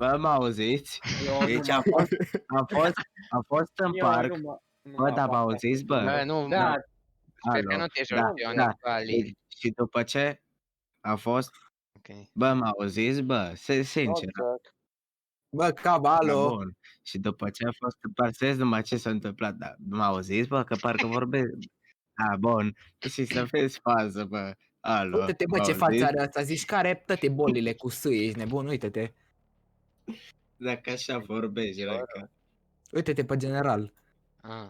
Bă, mă auziți? Eu Deci nu am fost în eu parc. nu Bă, dar mă fac auziți, bă? Bă, nu, Da, sper că Alo, nu te joci da, Ionic da. cu Ali. Și după ce a fost, Ok. bă, mă auziți, bă? Sincer, Bă, Cab, da, alo. bun. Și după ce a fost în parc, să vezi numai ce s-a întâmplat, da, mă auziți, bă, că parcă vorbesc. Da, bun. Și să vezi fază, bă. Alo, Uite-te, bă, mă ce față auziți? are asta. Zici că are toate bolile cu sâi, ești nebun, uite-te. Dacă așa vorbești, Raica. Uite-te pe general. Ah.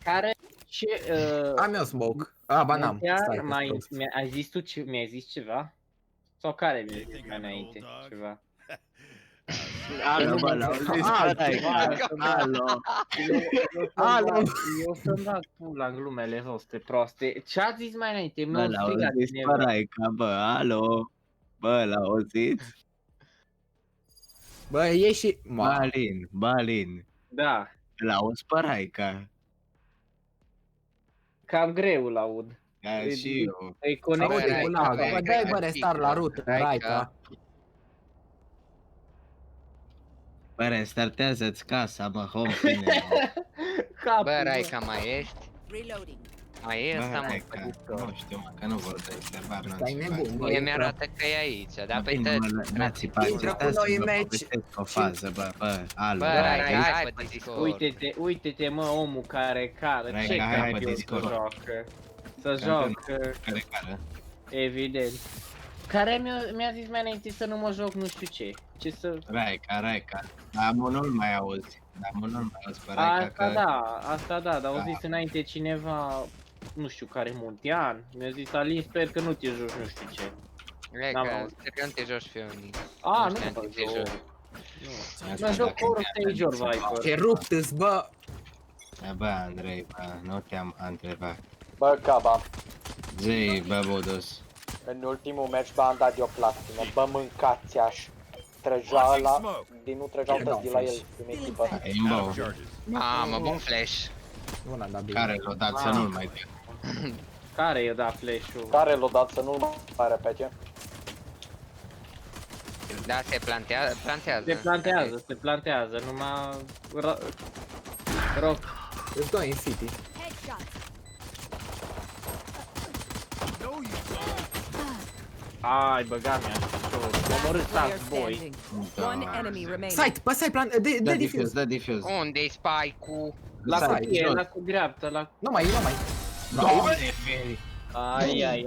care ce Am eu smoke. Ba n-am. Stai, că prost. ai zis tu mi-ai zis ceva? Sau care mi-ai zis mai înainte ceva? Alo, bă, l-auziți, bă, Raica. Alo. Alo. Eu să-mi bag pula în glumele voastre proaste. Ce ați zis mai înainte? Bă, Mi-au strigat l-auziți, bă, cineva. Raica, bă, alo. Bă, l-auziți? Bă, ieși. Balin. Da, L-auzi pe Raica. cam greu îl-aud. Da, și eu. E Aude conectat. cu lag. Bă, dai bă restart la rută, Raica. Bă, restartează-ți casa, mă, home cinema. Bă, Raica, mai ești? Reloading. Mai e Bă, ăsta, mă, Raica, pe Discord. nu știu, mă, că nu vorbește, bar, n-am Stai țipat. nebun, bă. Mie mi-arată că e aici, dar pe Bine, mă, tăți. n-a țipat. Intră cu Stai să noi în vă meci. povestesc o fază, bă, alo. Bă, Raica, hai pe Discord. Uite-te, mă, omul care cadă. Raica, Ce hai pe campion să Discord. joacă? Să Campionul joacă, care? evident. Care mi-a zis mai înainte să nu mă joc nu știu ce. Ce să... Raica. Dar mă nu-l mai auzi. Pe Raica Asta da, dar au zis înainte cineva, nu știu care, Muntean. Mi-a zis Alin, sper că nu te joci nu știu ce. Raica, sper că nu te joci Ionic. Nu știam mă că te joc. joci. Mă joc cu Stage or Viper. Ce rupt-ți, bă. Bă, Andrei, bă, nu te-am întrebat. Bă, Caba, Zi, bă, Budus. în ultimul meci b-am dat eu platină. Bă, mâncați aș. Trăgea la... Nu trăgeau toți de la el în echipă. Aimbou. Mamă, bun flash. Nu l-am dat bine. Care l-a dat să nu-l mai dea. Care i-a dat flash-ul? Care l-a dat să nu-l mai repete? Da, se plantează. Se plantează, numai... Rock. Îți doi în City. Headshot. Ai, băga mea, m-a omorât Player Task Boy. standing. One enemy remaining. Site, bă, site plan, Dă de defuse. dă defuse. Unde-i spike-ul? La Stai, cutie, jos. la cu dreapta, la... Nu mai. Ai.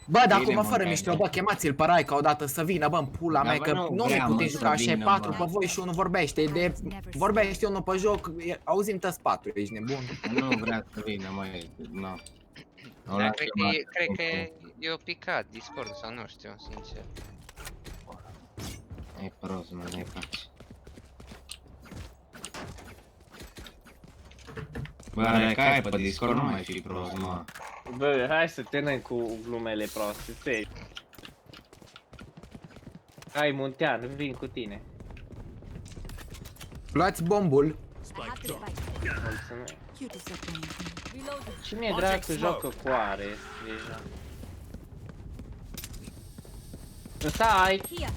Bă, dar Bine, acum mă, fără Raica. mișto, bă, chemați-l pe Raica odată să vină, bă, în pula Da, mea, bă, că nu nu ne vrea, putem mă, juca să așa vină, 4 bă. pe voi și unul vorbește, vorbește unul pe joc, auzim tăți 4, ești nebun. Nu vrea să vină, măi, nu. Da, cred că e picat Discord sau nu știu, sincer. E prost, mă, ne faci. Bă, Raica, hai pe Discord, nu mai fi prost, mă. Bă, hai să terminăm cu glumele proaste, serios. Hai, Muntean, vin cu tine. Luați bombul. I have the spike. Mulțumesc. You disappoint me. Reloading. Cine dracu joacă cu Are deja? Stai! Here.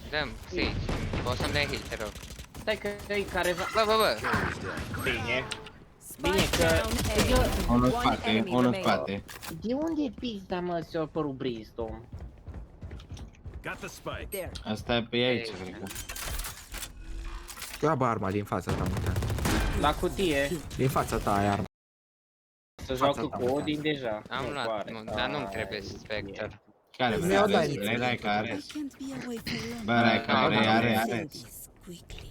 Dăm, Sage, poți să-mi dai heal, te rog. Stai că e careva... Bă. Bine. Spike că- down Unul A. în One spate, enemy unul în remaining. spate. De unde e pizda, mă, ți-a apărut Brimstone? There. Asta e pe aici, cred că. Ia bă arma din fața ta, Muntean. La cutie. Din fața ta ai arma. Să joacă cu Odin deja. Am Nu cu luat, Are. dar nu-mi trebuie Spectre. Care Mi-o vrea? dai. Vrei Raica, are? Can't be away for long. Bă, Raica, are. This quickly.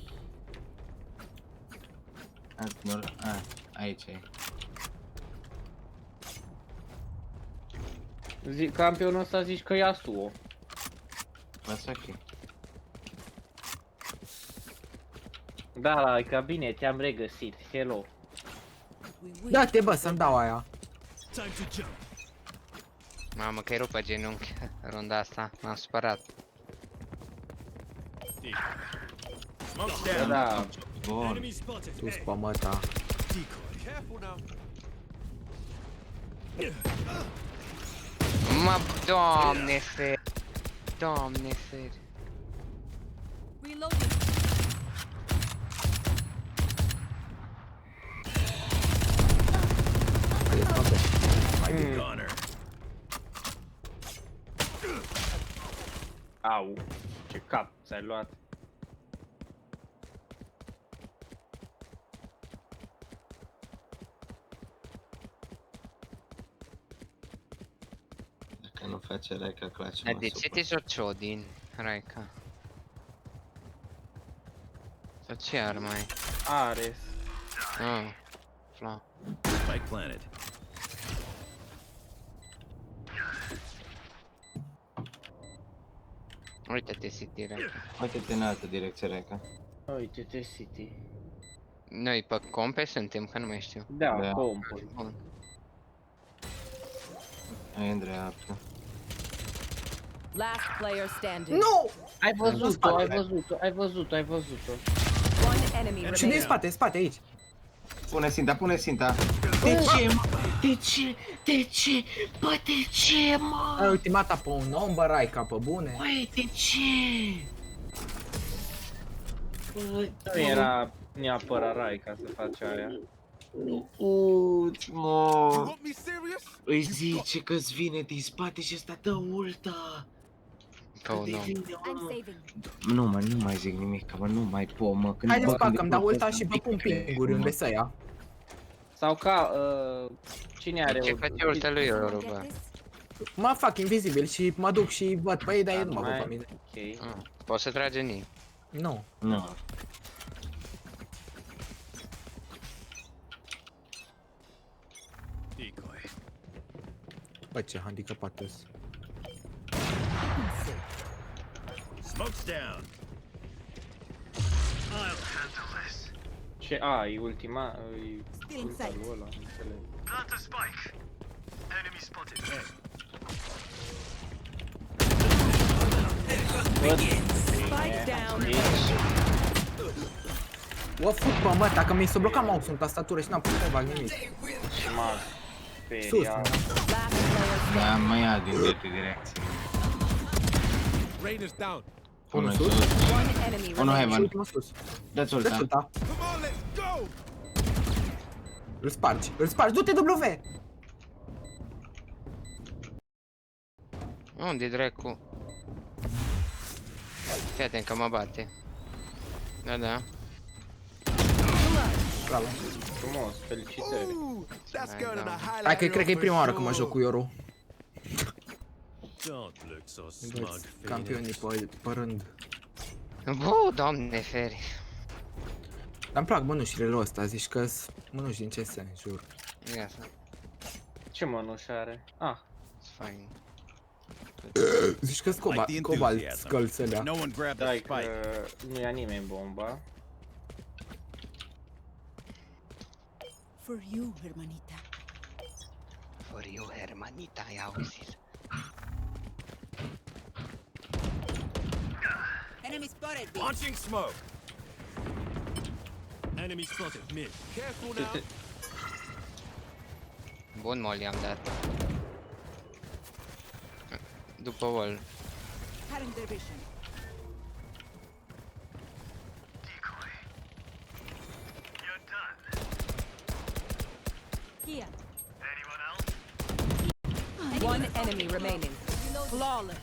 Aici e. Campionul ăsta zici că e Yasuo. Pasaki. Da, că bine, te-am regăsit. Hello. We will. Da-te bă să-mi dau aia. Mamă, că-i rupă genunchi runda asta, m-am supărat. Da, Bun. Tu spă măta. Mă, doamne feri. Doamne feri. Reloading. Au, ce cap ți-ai luat. Dacă nu face Raica claci, Dar de ce te joci Odin, Raica? Sau ce armă ai? Ares. Ah, fla. Spike planted. Uite-te City, Raica. Uite-te în altă direcție, Raica. Uite-te City. Noi pe compe suntem, că nu mai știu. Da, Da. compul. Bun. Ai în dreapta. Last player standing. Nu! Ai văzut-o, spate. ai văzut-o, ai văzut-o, ai văzut-o. One enemy Și din remaining. spate, în spate, aici. Pune Sinta, pune Sinta. De ce, mă? De ce? De ce? Bă, de ce, mă? Ai ultimata pe un om, bă, Raica, pe bune. Băi, de ce? Nu era neapărat Raica să face aia. Uți, mă. Want me serious? Îi zice că-ți vine din spate și ăsta dă ultă. Că un om. I'm saving. Nu, mă, nu mai zic nimic, mă, nu mai pot, mă. Când Haideți, bă, bă, când că-mi e dau tot ulta ăsta, și vă pun pic, pinguri mă. unde să ia. Sau ca, cine are Ce o... face ultea lui Yoru, Get bă? this? Mă fac invizibil și mă duc și văd pe ei, dar ei nu mă văd pe mine. Ok. Ah, poți să tragi în ei. Nu. Nu. Decoy. Bă, ce handicapat-s. Smoke's down. I'll handle this. Ce, a, e ultima, e Still in ultimul sight. ăla, nu înțeleg. Plant a spike. Enemy spotted. Hey. Spike down. O fut pe mă, dacă mi s-a blocat mouse-ul în tastatură și n-am putut să fac nimic. Și m-a Sus, speriat. mă. Last player Da, standing. mă ia din toate direcții. Rainer's down. Unul sus. sus, One enemy unul remaining. heaven. Ultimul sus. Dă-ți Dă-ți ulta. ulta. Come on, let's go. Îl spargi, îl spargi, du-te W! Unde dracu? Fii atent că mă bate. Da, da. Bravo. Frumos, felicitări. Ooh, that's Right going on a now. highlight Hai că reel cred că e for prima oară când mă sure. joc cu Yoru. Don't look so smug, Văd campionii pe rând. Bă, doamne feri. Dar-mi plac mănușile ăsta, zici că-s mănuși din CS, jur. Ia să. Ce mănuș are? Ah, It's fine. Zici că-s Like the cobalt enthusiasm. scălțelea. No one grabbed the dai că spike. nu ia nimeni bomba. For you, hermanita. For you, hermanita, ai auzit. Enemy spotted. B. Launching smoke. Enemy spotted mid. Careful now. Bun mol i-am dat. După wall. Current their vision. You're done. Here. Anyone else? One enemy remaining. Flawless.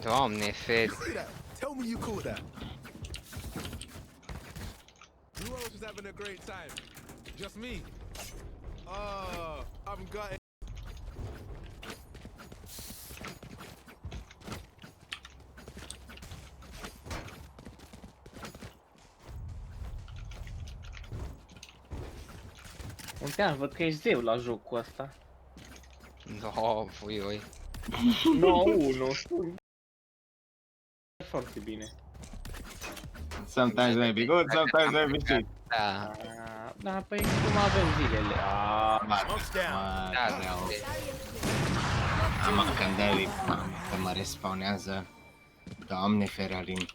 Doamne feri. See that? Tell me you caught that. Who else is having a great time? Just me. Oh, I've got it. Untean, văd că ești zeu la jocul ăsta. No, fui oi. 9-1. Foarte bine. Sometimes maybe good, sometimes maybe shit. Da, Da, păi cum avem zilele. Smoke's down. da, da. Mă, când David, că mă respawnează. Doamne, Feralin.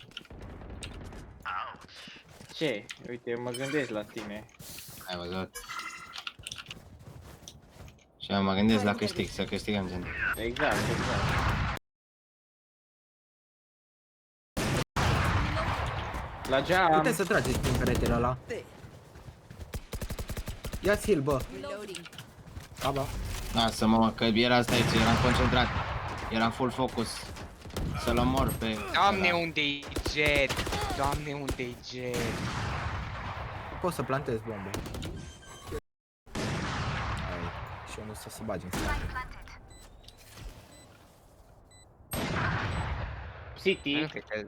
Ce? Uite, mă gândesc la tine. Ai văzut? Și mă gândesc la câștig, să câștigăm gen. Exact, exact. La geam. Puteți să trageți prin peretele ăla. Ia-ți heal, bă. Reloading. Aba. Lasă-mă, mă, că era asta aici, eram concentrat. Eram full focus. Să-l omor pe... Doamne, unde-i jet? Doamne, unde-i jet? Poți să plantezi bombe. Ai, și eu nu să se bage în spate. City. Nu cred că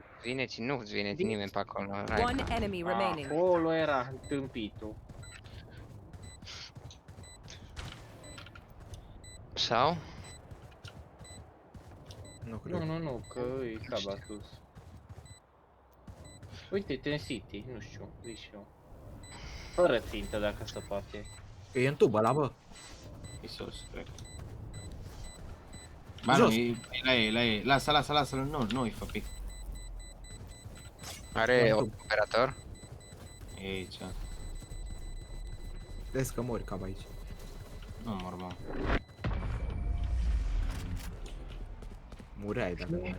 nu-ți vine nimeni pe acolo. One enemy remaining. Acolo era tâmpitul. Sau? Nu cred. Nu, că e caba sus. Uite-te în City, nu știu, zic și eu. Fără țintă dacă se poate. E în tubă ăla, bă. E sus, cred. Ba nu, Jos. e la ei, la ei. Lasă-l, nu-i fă pic. Are operator? E aici. Vezi că mori cab aici. Nu mor, mă. Mureai dacă nu.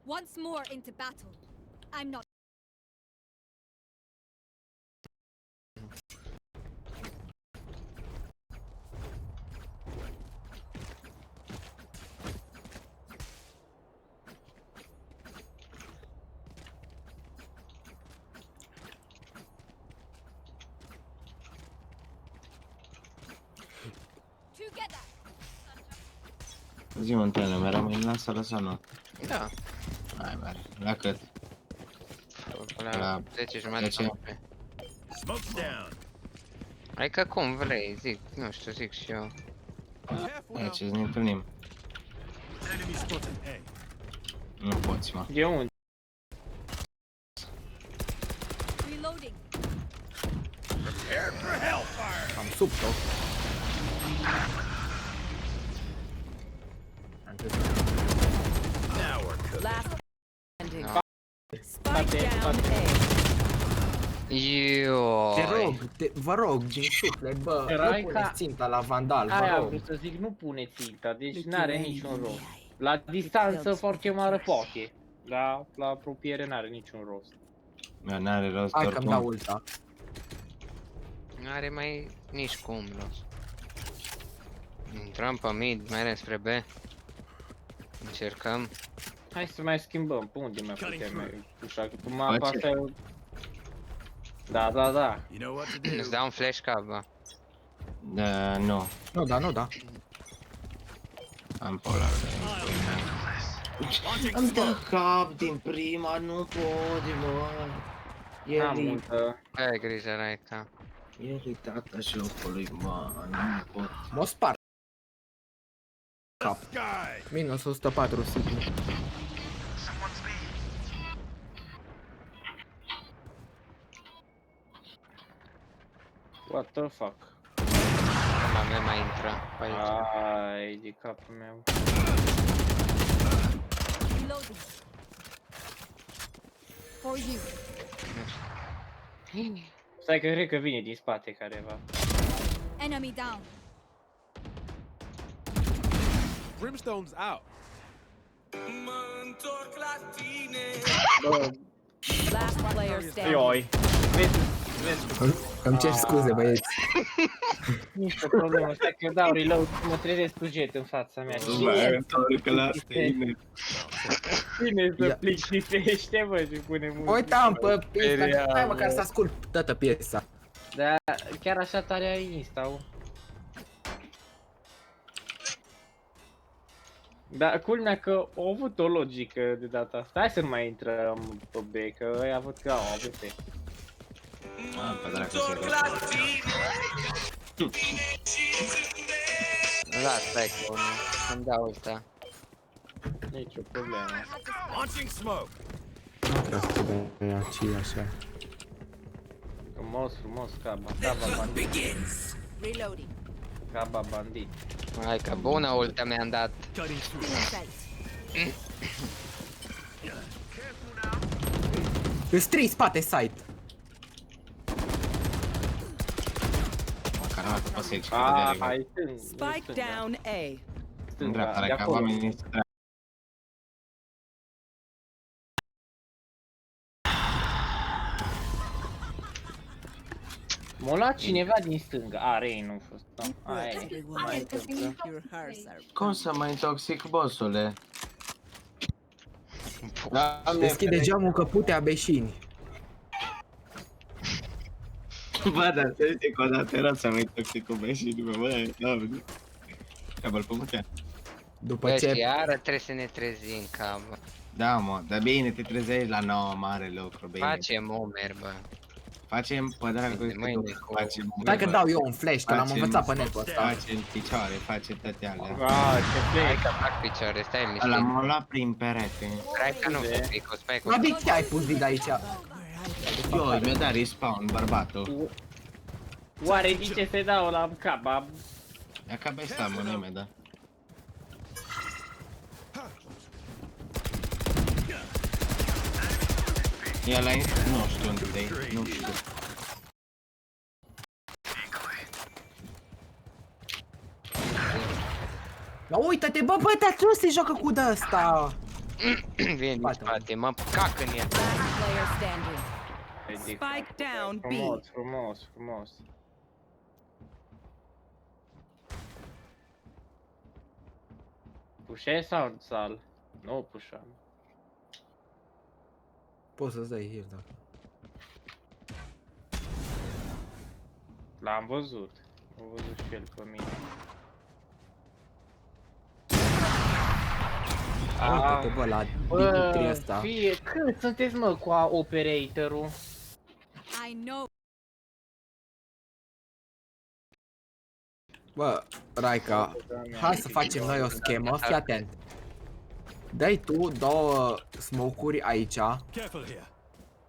Once more into battle. I'm not. Together. Zi-mă întâlnă, mi rămâi, lasă-l sau nu? Da. Hai, mare. La cât? La 10 jumătate. 10. Smoke's down. Adică cum vrei, zic, nu știu, zic și eu. Careful now. Aici, ne întâlnim. Enemy spotted A. Nu poți, mă. De unde? Reloading. Prepare for hellfire. Am sub tot. Am crezut. Now we're cooking. Last standing. Da. Spike down A. Iuuu. Vă rog, din suflet, bă, Erai nu ca- puneți ținta la vandal, vă Aia am rog. vrut să zic, nu pune ținta, deci n-are niciun rost. La distanță foarte mare poate. La apropiere n-are niciun rost. N-are rost Hai că-mi dau oricum. ulta. Nu are mai nici cum, los. Intrăm pe mid, merem spre B. Încercăm. Hai să mai schimbăm, pe unde mai putem mai ușa, că pe mapa Face. asta e... Da. You know what to do. Îți dau un flash cap, bă. Da, nu. Nu da. Am polar. Îmi dă cap din prima, nu pot, mă. N-am multă. Ai grijă, Raica. E uitat jocului, mă, nu pot. M-o spart. Cap. Sky. Minus 104 City. What the fuck? La mea mai intră pe aici. Ai, de capul meu. Reloading. For you. Stai că cred că vine din spate careva. Enemy down. Brimstone's out. Bă, Last player standing. ioi. Vezi, Îmi cer scuze, băieți. nicio problemă, stai că dau reload, mă trezesc cu jet în fața mea. Că la Cine să Ia. plictisește, bă, și pune muzică. Uitam pe pista, Serial, hai măcar bă. să ascult toată piesa. Da, chiar așa tare ai Insta-ul. Da, culmea că au avut o logică de data asta. Hai să nu mai intrăm pe B, că ăia văd că au AWP. Pe dracu Da, stai că îmi dau ăsta. Nicio problemă. Launching smoke. Nu trebuie să te aici așa. Frumos, frumos, Caba bandit. Reloading. Caba bandit. Hai că bună ultă mi-am dat. Cutting through. Sight. Îți 3 spate site. Posso aici, Ah, vedere. hai stâng. Spike down A. În Stânga, dreapta, de ca acolo. oamenii să treacă. M-a luat cineva din stânga. A, Rei nu a fost. No. Aia e. Everyone Mai gets târziu. your hearts are Cum să mă intoxic, bossule? Doamne, Deschide geamul că putea beșini. bă, dar să zice că o dată era să mă intoxic cu beșini, bă, doamne. Cabăl pe mutea. După Bă, ce și iară trebuie să ne trezim, ca bă. Da, mă, dar bine, te trezești la 9, mare lucru, bine. Facem Omer, bă. Facem, pe dragul Mâine cu- facem. Hai că dau eu un flash, că l-am Facem- învățat pe netul ăsta. Facem picioare, facem toate alea. Ah, ce Hai plec. că fac picioare, stai Ăla liniștit. m-a luat prin perete. Hai că nu fă pico, stai cu... Abi, ce ai pus vid aici? Eu, mi-a dat respawn, bărbatul. Oare de ce se dau la cap? E ca besta, mă, nu mi-a dat. E ăla, nu știu unde e, nu știu. Dar uită-te, bă, dar nu se joacă cu de-asta. Vine din spate, mă cac în el. player standing. Spike down B. Frumos, frumos, frumos. Pușe sau sal? Nu pușam. Poți să-ți dai heal dacă. L-am văzut. Am văzut și el pe mine. Uită-te, bă, la Dimitri ăsta. Fie, cât sunteți mă cu operatorul? I know. Bă, Raica, hai să facem noi o schemă, fii atent. Dai tu două smoke-uri aici Careful here.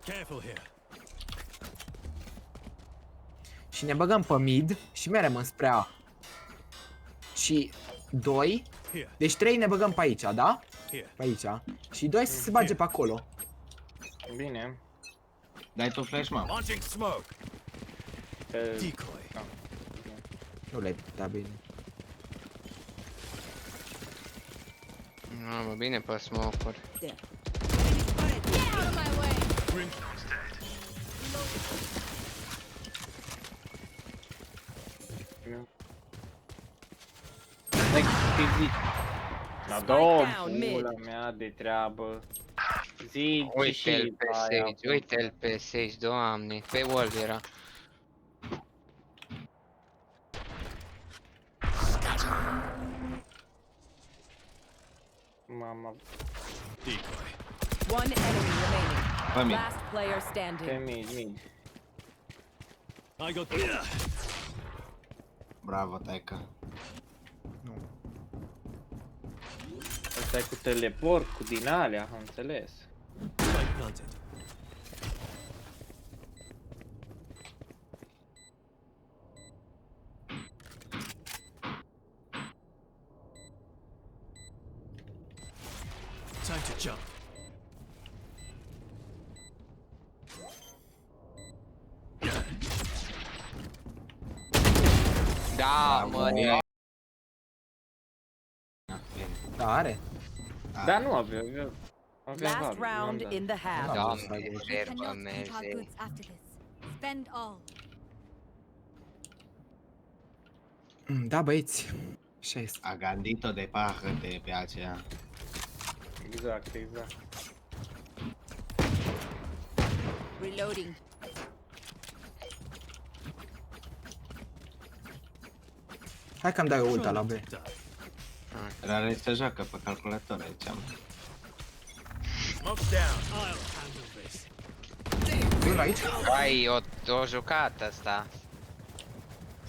Careful here. și ne băgăm pe mid și merem înspre A. Și 2, deci 3 ne băgăm pe aici, da? Here. Pe aici. Și 2 să se bage pe acolo. Bine. Dai tu flash, mă. Launching smoke. Că... Decoy. Nu le da bine. Mamă, bine pe smoke-uri. Get out of my way. La două down mid. pula mea de treabă. Zi Uite-l pe Sage, uite-l pe Sage, doamne, pe wall era. Mama, Decoy. One enemy remaining. Pe mine. Last player pe standing. mid. I got. Bravo, taică. Asta e cu teleport, cu din alea, am înțeles. Spike planted. Time to jump. Da, mă, Bine. Da, are. Dar nu avea, avea Last valul, n-am round dat. in the half. doamne, You servă cannot eat our meze. goods after this. Spend all. Da, băieți. 16. A gandito de pahăte pe aceea. Exact, exact. Reloading. Hai că-mi dai o ulta la B. Rare să joacă pe calculator aici. Smoke's down. I'll handle this. Vin aici? Ai, o jucat asta.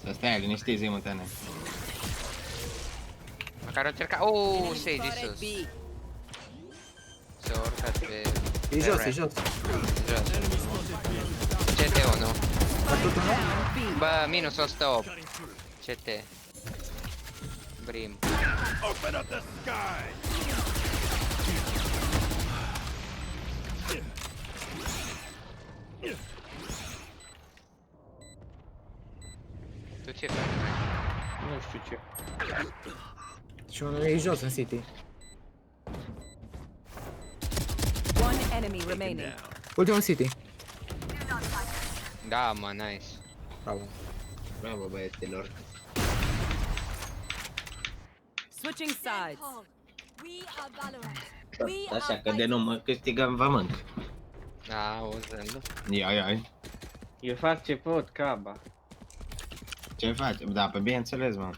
Să stai liniștit, zi mutene. Măcar o încerca... Uuu, Sage de sus. B. S-a urcat pe... E jos, e jos. Jos. CT1. Bătut unul? Down B. Bă, minus 108. CT. Brim. Open up the sky. Tu ce faci? Nu știu ce. Și unul e jos în City. One enemy remaining. Ultimul City. Da, mă, nice. Bravo. Bravo, băieților. Switching sides. Call. We are Valorant. We Așa are că de nu mă câștigăm, vă mânc. Da, auzând. Ia. Eu fac ce pot, Caba. Ce faci? Da, pe bineînțeles, mă.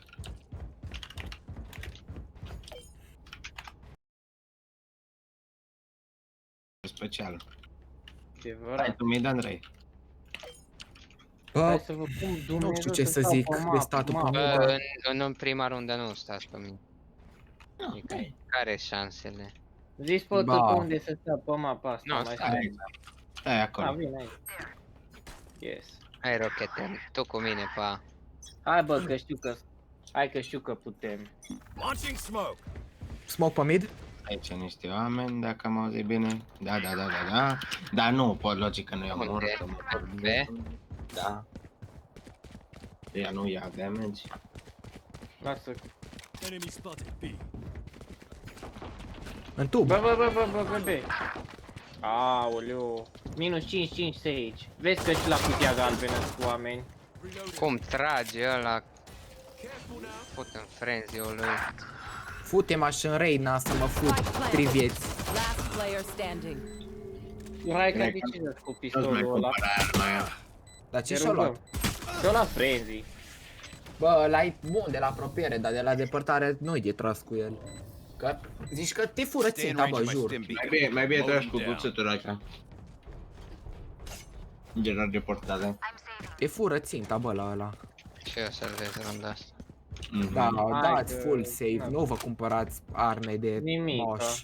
Special. Hai Adevărat. tu, mid, Andrei. Hai Bă, să vă pun Dumnezeu nu știu ce să stau zic pe de mapă, statul mapă. pe Bă, în prima rundă nu stați pe mine. Nu, Care șansele? Zici poți Ba. tu unde să stai pe mapa asta, Nu, mai stai stai. Stai Da, acolo. vine aici. Yes. Hai, Rochete, tu cu mine, pa. Hai bă, că știu că... Hai că știu că putem. Launching smoke. smoke pe mid? Aici niște oameni, dacă am auzit bine. Da. Dar nu, pot, logic că nu i-am Unde? omorât, că mă pot B? Da. Ea nu ia damage. Lasă. Enemy spotted. B. În tub. Bă. Aoleu. Minus 5 Sage. Vezi că și la cutia galbenă cu oameni. Cum trage ăla? Put în frenzy-ul lui. Fute-mă și în Reina să mă fut 3 vieți. Last player standing. Hai că Cred de că ce cu Nu-ți mai pistolul ăla? cumpăra arma aia. Dar ce Te și-o luat? rugăm. Și-o la frenzy. Bă, ăla e bun de la apropiere, dar de la depărtare nu-i de tras cu el. Că zici că te fură ținta, bă, jur. Mai bine tragi cu cuțutul ăsta. General reportare. Te fură ținta, bă, la ăla. Și eu să-l vezi runda asta. Da, Hai dați că- full save, da. nu vă cumpărați arme de Nimic, moș.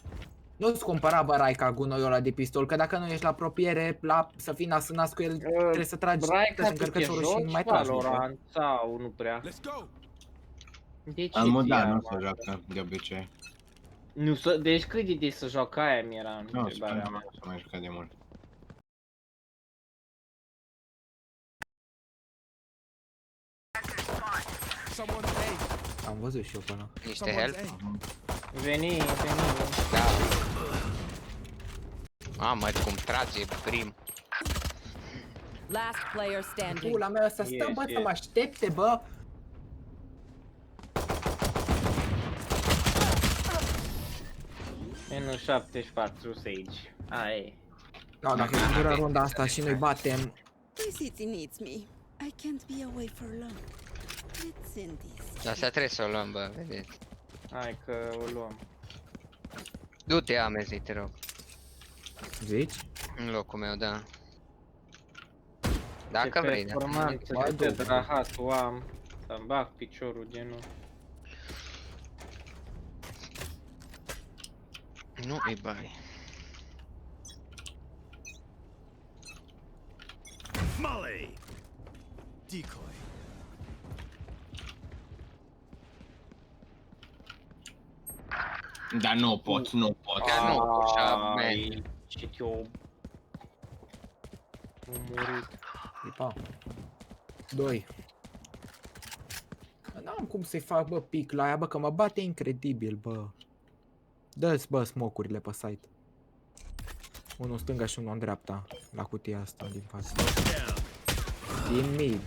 Nu-ți cumpăra, bă, Raica, gunoiul ăla de pistol, că dacă nu ești la apropiere, să fii nas în nas cu el, trebuie să tragi, Rai trebuie ca să tu te încărcătorul și joci mai tragi. după. Valorant sau nu prea? Let's go. De ce Am mutat, ți-ai nu arma se asta? joacă de obicei. Nu, deci cât de des să joc aia mi-era Nu, întrebarea spune, mea. nu se mai jucat de mult. Someone's A. Am văzut și eu până. Niște help? Veni. Da. Mamă, cum trage prim. Last player standing. Pula mea, să stă, bă, să mă aștepte, bă. Minus 74 Sage. Aia e. Da, dacă dură runda asta și noi batem, The city needs me. I can't be away for long. Let's end this. Dar asta trebuie să o luăm, bă, vedeți. Hai că o luăm. Du-te, Amezi, te rog. zici? În locul meu, da. Dacă Ce vrei, da. performanță, Mai câte duc. drahatul am. Să-mi bag piciorul genul. Nu îi bai. Molly. Decoy. Dar nu pot. Că nu, așa, man. Ai, ce te-o... omorât. Ipa. 2. N-am cum să-i fac, bă, pic la aia, bă, că mă bate incredibil, bă. Dă-ți, bă, smoke-urile pe site. Unul în stânga și unul în dreapta, la cutia asta din față. Din mid.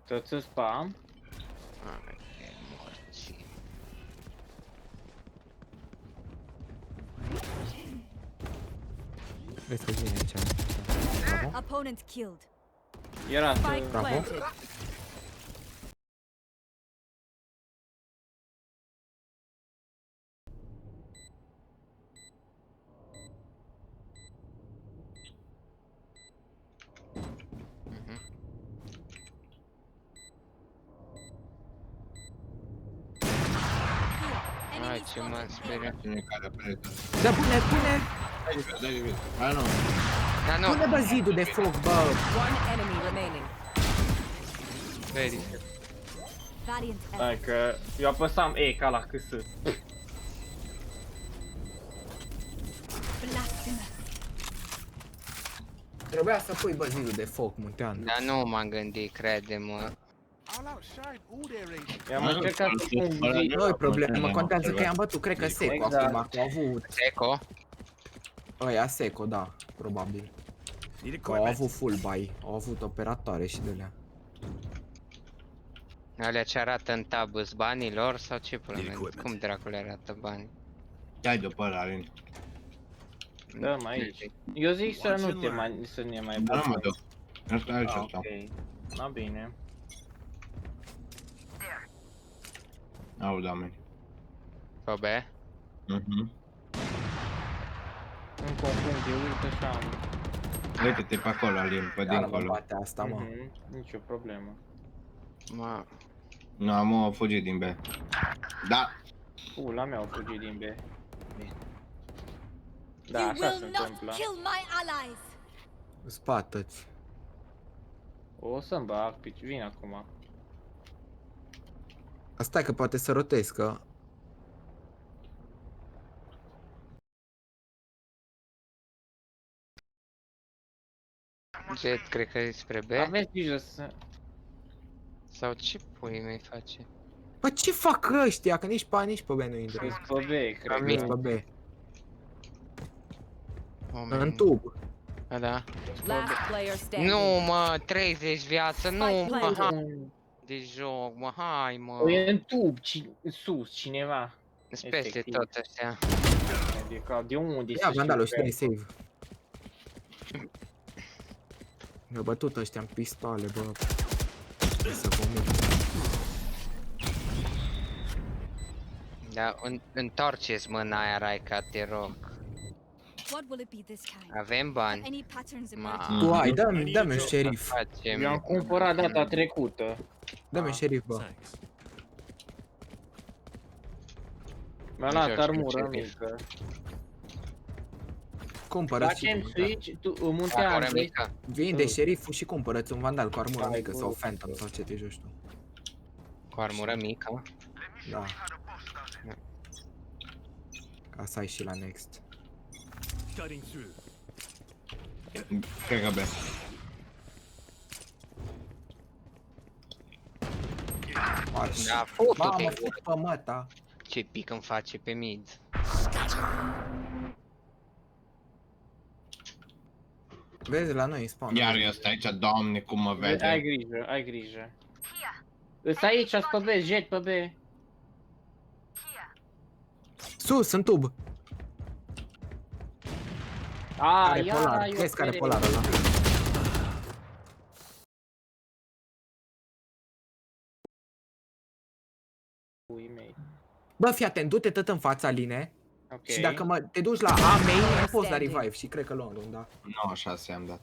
Să-ți spam. Mamă, e morți. Vezi că vine aici. Bravo. Opponent killed. Era să... Spike Bravo. planted. Hai, ce mă sperie. Cine care plecă. Da, pune, pune, Dai de bine. Ba nu. Dar nu, pune, bă, zidul de foc, bă. One enemy remaining. veri. Valiant effort. Hai că... Eu apăsam E ca la câs. Blasphemous. Trebuia să pui băzilul de foc, Muntean. Dar nu m-am gândit, crede-mă. I'll outshine all their agents. Eu am încercat să pun zi. Nu-i problemă, contează că i-am bătut, cred că Seco Exact. acum, că au avut... Seco? Ăia Seco, da, probabil. Că au avut full buy, au avut operatoare și de-alea. Alea ce arată în tab îs banii lor sau ce pula mea? Cum dracule arată banii? Dai după ăla, Alin. Dăm aici. Eu zic să nu te mai, să ne mai Dar nu mă băgăm. duc. Nu știu aici Ah, asta. ok. Na bine. Au, doamne. Pe B? Mhm. Îmi confund, eu uite așa am. Uite-te pe acolo, Alin, pe Iar mă dincolo. bate asta, mă. Nicio problemă. Mă... Nu, am fugit din B. Da. La mea au fugit din B. Da, You așa will se not întâmplă. kill my allies. Spată-ți. O să-mi bag, vin acum. Stai că poate să rotezi, că... Jet, cred că e spre B? Aveți grijă să... Sau ce pui mei face? Bă, ce fac ăștia? Că nici pe B nu intră. Îți pe B, cred Mine. Nici că. pe B. Moment. În tub. A, da. Last player standing. Nu, mă, 30 viață, nu, Spike mă, planted. hai de joc, mă, hai, mă. E în tub, sus, cineva. Sunt peste efectiv. tot ăștia. Adică, de unde Ia, să știu Vandalo, și că- dai save. Mi-au bătut ăștia în pistoale, bă. Să vomit. Da, întoarceți mâna aia, Raica, te rog. What will it be this time? Avem Have bani. any patterns Ma. emerged? Tu ai, dă-mi un șerif. Facem... Eu am cumpărat data trecută. Dă-mi un șerif, bă. Mi-a luat joci armură cu șerif. mică. Cumpără-ți Facem și switch, tu Armură munteam, mică. vinde șeriful și cumpără-ți un vandal cu armură Hai, mică bă. sau Phantom sau ce te joci tu. Cu armură mică. Da. Ca să ai și la next. Cred că B. Marș. Da, Mamă, fut-te. fut pe măta. Ce pic îmi face pe mid. Vezi la noi în spawn. Iar eu stai aici, doamne, cum mă Ai vede. grijă, ai grijă. Îs aici, as pe B, jet pe B. Sus, în tub. Care Ia, polar. eu Vezi care cred. polar ăla. Pui mei. Bă, fii atent, du-te tot în fața, Line. Ok. Și dacă te duci la A main, nu poți da revive și cred că luăm runda. 96 am dat.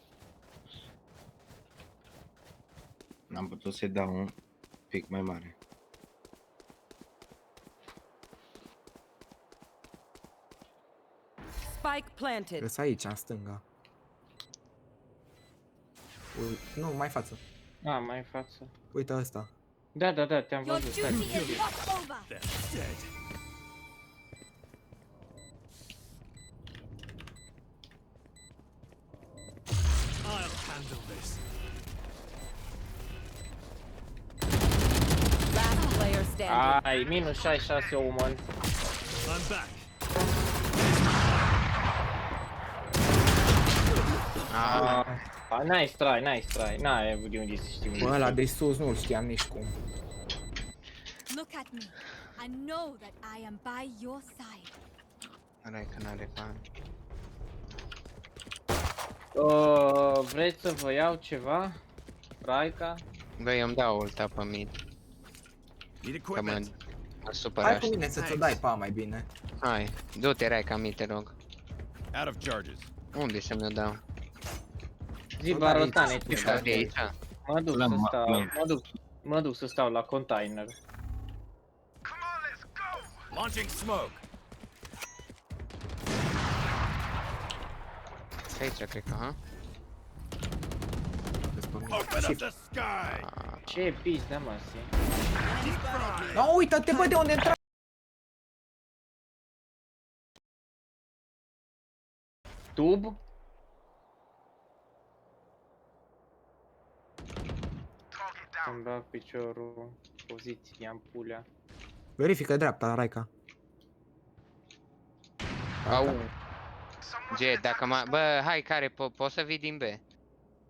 N-am putut să-i dau un pic mai mare. Spike planted. Răs aici, în stânga. Nu, mai față. Mai în față. Uite ăsta. Da, te-am Your văzut. duty is not over. Last player standing. Ai, minus 66 Omen. Nice try. N-ai avut de unde să știu. Bă, ăla de sus nu-l știam nici cum. Look at me and know that I am by your side. Raica n-are bani. Vreți să vă iau ceva? Raica? Băi, eu îmi dau ulta pe mid. Că mă supără Hai cu așa. mine să ți-o dai pa mai bine. Hai, du-te Raica mid, te rog. Out of charges. Unde să mi-o dau? Zi, Bă, Barotane, aici. ce Stau faci? de aici? Mă duc Lăm, să stau, lăm. mă duc să stau la container. Launching smoke. Aici, cred că, ha? Vezi pe mine. Open Și... up the sky. Ce pizda, mă, si? No, uită-te, bă, de unde intra. Tub? Îmi bag piciorul. Poziție, am pulea. Verifică dreapta, Raica. Au. G, dacă mă... Bă, hai, care, poți să vii din B?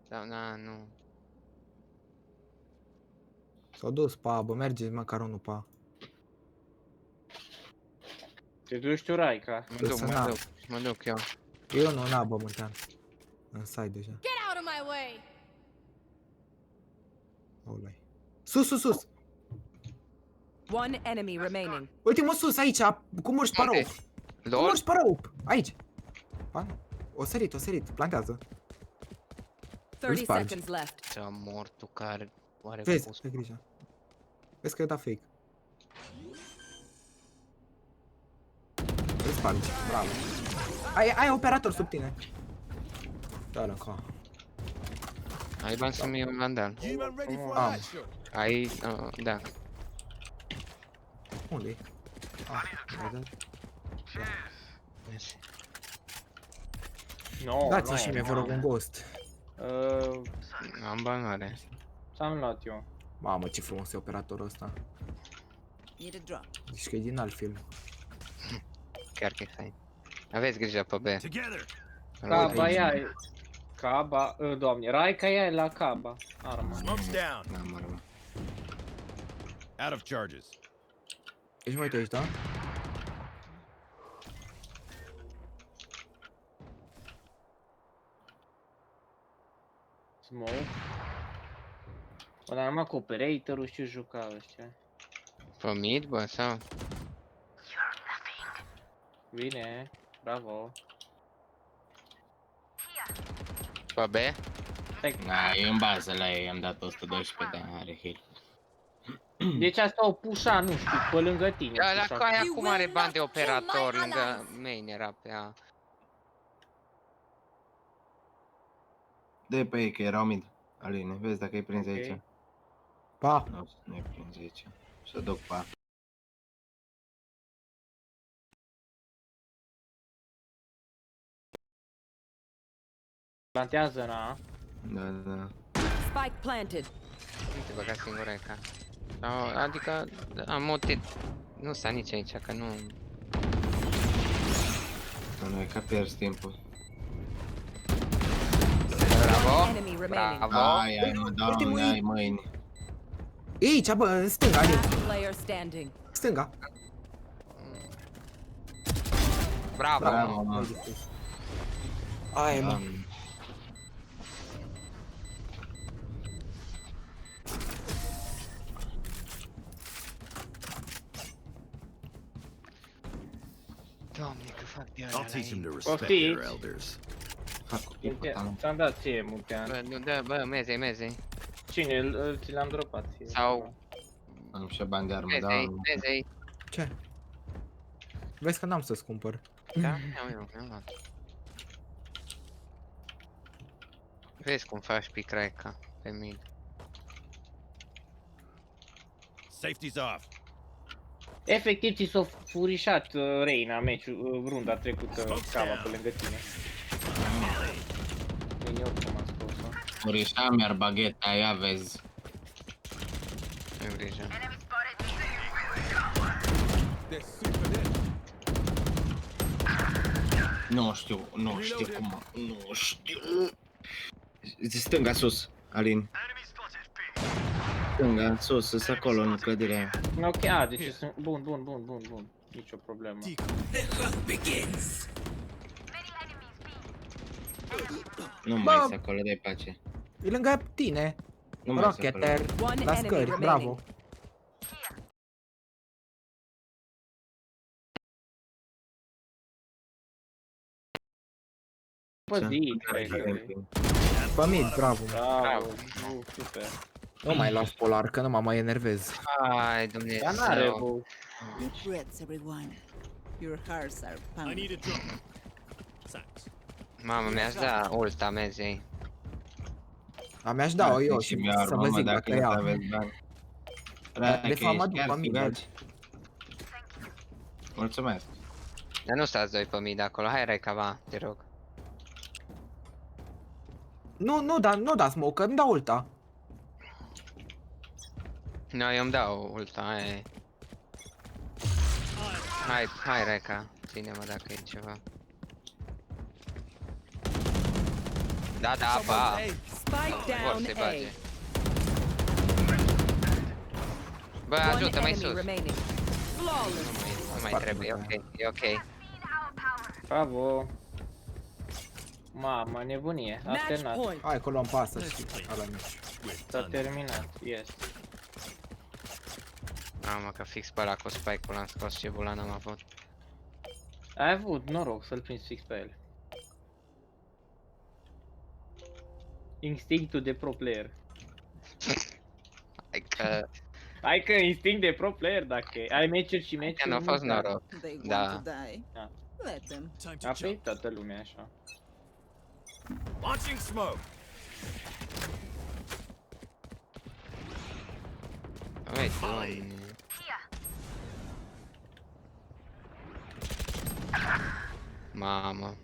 Sau, na, nu. S-au dus pe A, bă, mergeți măcar unul pe A. Te duci tu, Raica. Mă duc, Să mă n-am. duc, mă duc eu. Eu nu, n-a, bă, Muntean. În site deja. Get out of my way! Olai. Sus, sus, sus! One enemy remaining. Uite, mă, sus, aici, cum urci pe rău. Unde? Cum LOL? urci pe rău. Aici. A, nu. O sărit, plantează. 30 spargi. seconds left. Ce-a mortul care... Oare Vezi, pus? pe grijă. Vezi că e dat fake. Îl spargi, bravo. Ai operator sub tine. Da, încă. Ai bani să-mi iei un vandal. You man ready for Am. a light show? Ai... da. Unde-i? Ah, ai dat? Mersi. No, Dați-mi și mie, vă rog, un ghost. Am bani mare. Ți-am luat eu. Mamă, ce frumos e operatorul ăsta. Need a drop. Zici că e din alt film. Chiar că e fain. Aveți grijă pe B. Caba ia Caba, doamne, Raica ia la Caba. Arma. Smoke's down. N-am armă. Out of charges. Ești mai uite aici, da? Smoke. Bă, dar numai cu operatorul știu juca ăștia. Pe mid, bă, sau? Bine, bravo. Pe B? Da, e în bază la ei, am dat 112, dar are heal. Deci asta o pușa, nu știu, pe lângă tine. Da, la pușa. care You acum are will bani de not kill my operator lângă allies. main era pe A. De pe ei, că erau mid. Aline, vezi dacă îi prinzi aici. Ok. Pa! Nu-i prinzi aici. Să duc pa. Plantează în A. Da, da. Spike planted. Nu te băga singura ca. Sau, adică am mutit. Nu sta nici aici, că nu... Nu e ca pierzi timpul. Bravo! Enemy remaining. Bravo! Ai, mă, doamne, ai mâini. E aici, bă, în stânga, Alin. Last player standing. Stânga. Bravo! Bravo, mă. Ai, mă. Doamne. Doamne, că fac de I'll teach them to alea respect Poftiți. their elders. Fac cu pipul ta. Ți-am dat ție, Muntean. Bă, nu, da, bă, meze, meze. Cine? Ți l-am dropat ție. Sau... Am și bani de armă, da. Meze, meze. Ce? Vezi că n-am să-ți cumpăr. Da, mi-am luat. Vezi cum faci picraica pe mid. Safety's off. Efectiv ți s-a furișat Reina meciul, runda trecută, Cava pe lângă tine. Bine, oricum am scos-o. Murișa mi-ar bagheta, ia vezi. Ai grijă. They're super dead. Nu știu cum, nu știu. Stânga sus, Alin. Stânga sus, sunt acolo în clădirea. Ok, deci sunt... Bun. Nicio problemă. Nu Bă. mai sunt acolo, dai pace. E lângă tine. Nu mai sunt acolo. Rocketer. One La enemy scări, remaining. bravo. Bă, zi, Pe mid, bravo. bravo, super. Nu mai las polar, că nu mă mai enervez. Ai, Dar n-are, Dumnezeu. bă. Deep breaths, everyone. Your hearts are pounding. a drop. Thanks. Mamă, mi-aș da ult amezei. A mi-aș da-o eu Și și mi-a să vă zic dacă dacă nu ea. aveți bani. De fapt mă duc pe mid. Mulțumesc. Dar nu stați doi pe mid acolo, hai Raikava, te rog. Nu da smoke, că îmi dau ulta. No, eu îmi dau ulta, aia e. Hai, Reca, ține-mă dacă e ceva. Da, ba. Spike Vor down să-i A. bage. Bă, One ajută, mai enemy sus. remaining. Flawless. Nu mai trebuie, e ok. Bravo. Mamă, nebunie. A Match terminat. point. Hai că luăm pasă și ala mici. S-a terminat, yes. Mamă, că fix pe ăla cu spike-ul l-am scos, ce bulan am avut. Ai avut noroc să-l prinzi fix pe el. Instinctul de pro player. Hai că... Hai că instinct de pro player dacă ai meciuri și Că meciuri. nu a fost noroc. They want Da. to die. Ah. Let them. A fi toată lumea așa. Launching smoke. Uite, Doamne. Mamă,